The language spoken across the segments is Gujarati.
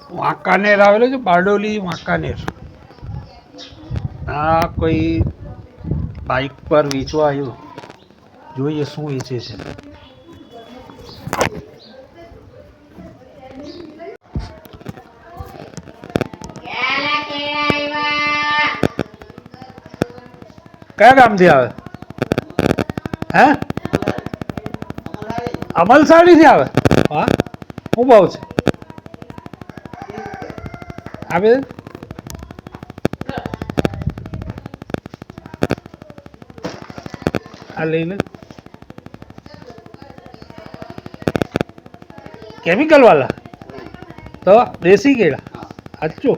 વાંકાનેર આવેલો છે, બારડોલી વાંકાનેર. આ કોઈ બાઇક પર વેચવા આવ્યો, જોઈએ શું વેચે છે. કયા ગામથી આવે? હે, અમલસાડીથી આવે? હા, શું ભાવ છે આવે? આ લઈ લે. કેમિકલ વાળા તો દેશી કેળા સાચું.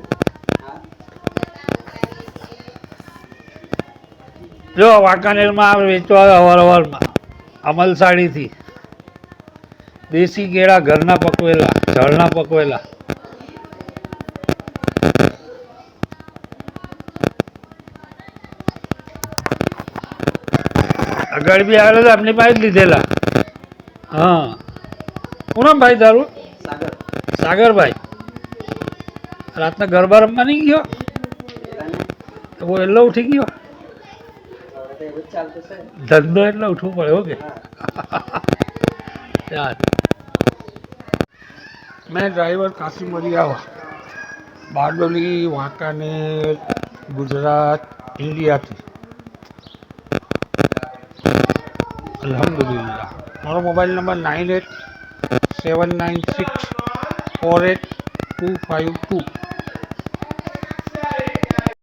જો વાંકાનેરમાં વેચવા અવારનવારમાં અમલસાડીથી દેશી કેળા, ઘરના પકવેલા, જળના પકવેલા. આગળ બી આવેલો તો એમની પાસે જ લીધેલા. હા, શું નામ ભાઈ તારું? સાગરભાઈ. રાતના ગરબા રમવા નહીં ગયો? બહુ એટલો ઉઠી ગયો? ધંધો એટલે ઉઠવું પડે. ઓકે, ચાલ. મેં ડ્રાઈવર કાશી મરિયાવા, બારડોલી વાંકાનેર, ગુજરાત, ઇન્ડિયાથી. અલ્હમ્દુલિલ્લાહ. મારો મોબાઈલ નંબર 9879648252.